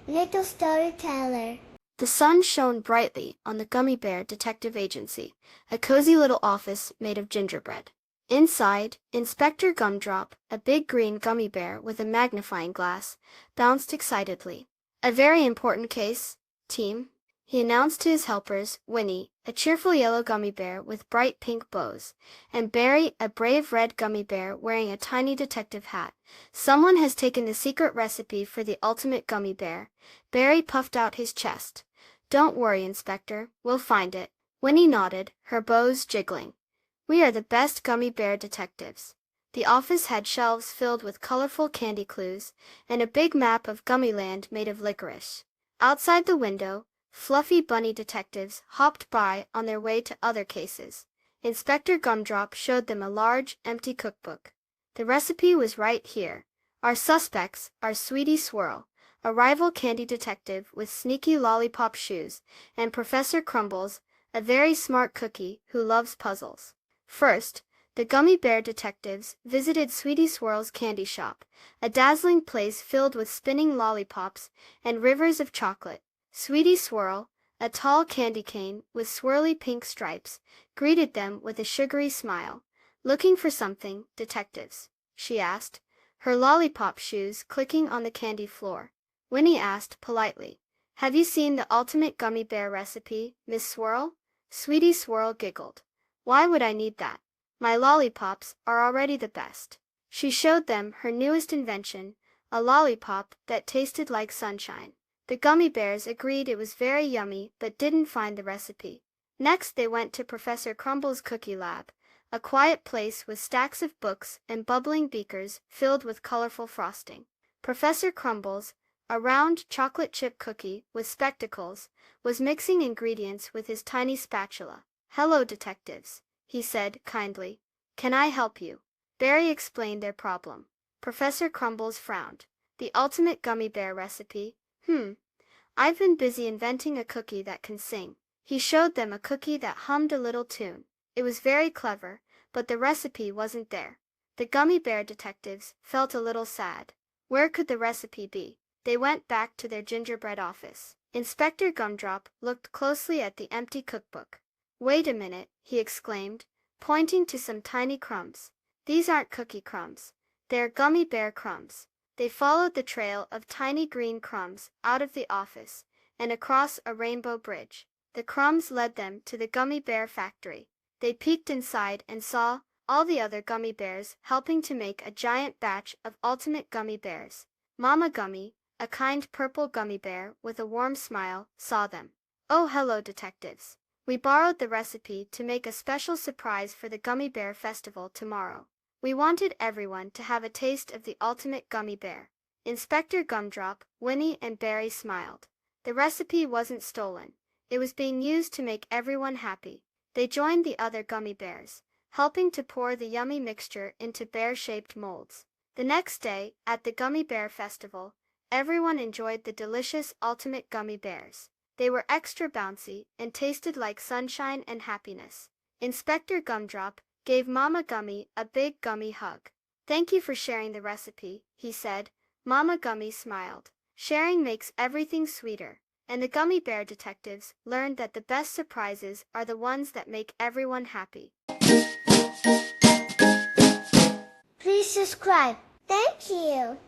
Little storyteller. The sun shone brightly on the Gummy Bear Detective Agency, a cozy little office made of gingerbread. Inside, Inspector Gumdrop, a big green gummy bear with a magnifying glass, bounced excitedly. "A very important case, team," he announced to his helpers, Winnie, a cheerful yellow gummy bear with bright pink bows, and Barry, a brave red gummy bear wearing a tiny detective hat. "Someone has taken the secret recipe for the ultimate gummy bear." Barry puffed out his chest. "Don't worry, Inspector, we'll find it." Winnie nodded, her bows jiggling. "We are the best gummy bear detectives." The office had shelves filled with colorful candy clues, and a big map of Gummyland made of licorice. Outside the window, fluffy bunny detectives hopped by on their way to other cases. Inspector Gumdrop showed them a large, empty cookbook. The recipe was right here. Our suspects are Sweetie Swirl, a rival candy detective with sneaky lollipop shoes, and Professor Crumbles, a very smart cookie who loves puzzles. First, the Gummy Bear detectives visited Sweetie Swirl's candy shop, a dazzling place filled with spinning lollipops and rivers of chocolate. Sweetie Swirl, a tall candy cane with swirly pink stripes, greeted them with a sugary smile. "Looking for something, detectives?" she asked, her lollipop shoes clicking on the candy floor. Winnie asked politely, "Have you seen the ultimate gummy bear recipe, Miss Swirl?" Sweetie Swirl giggled. "Why would I need that? My lollipops are already the best." She showed them her newest invention, a lollipop that tasted like sunshine. The gummy bears agreed it was very yummy but didn't find the recipe. Next they went to Professor Crumble's cookie lab, a quiet place with stacks of books and bubbling beakers filled with colorful frosting. Professor Crumbles, a round chocolate chip cookie with spectacles, was mixing ingredients with his tiny spatula. "Hello, detectives," he said kindly. "Can I help you?" Barry explained their problem. Professor Crumbles frowned. "The ultimate gummy bear recipe? I've been busy inventing a cookie that can sing." He showed them a cookie that hummed a little tune. It was very clever, but the recipe wasn't there. The gummy bear detectives felt a little sad. Where could the recipe be? They went back to their gingerbread office. Inspector Gumdrop looked closely at the empty cookbook. "Wait a minute," he exclaimed, pointing to some tiny crumbs. "These aren't cookie crumbs. They're gummy bear crumbs." They followed the trail of tiny green crumbs out of the office and across a rainbow bridge. The crumbs led them to the gummy bear factory. They peeked inside and saw all the other gummy bears helping to make a giant batch of ultimate gummy bears. Mama Gummy, a kind purple gummy bear with a warm smile, saw them. "Oh, hello, detectives. We borrowed the recipe to make a special surprise for the Gummy Bear Festival tomorrow. We wanted everyone to have a taste of the ultimate gummy bear." Inspector Gumdrop, Winnie, and Barry smiled. The recipe wasn't stolen. It was being used to make everyone happy. They joined the other gummy bears, helping to pour the yummy mixture into bear-shaped molds. The next day, at the Gummy Bear Festival, everyone enjoyed the delicious ultimate gummy bears. They were extra bouncy and tasted like sunshine and happiness. Inspector Gumdrop gave Mama Gummy a big gummy hug. "Thank you for sharing the recipe," he said. Mama Gummy smiled. "Sharing makes everything sweeter." And the Gummy Bear detectives learned that the best surprises are the ones that make everyone happy. Please subscribe. Thank you.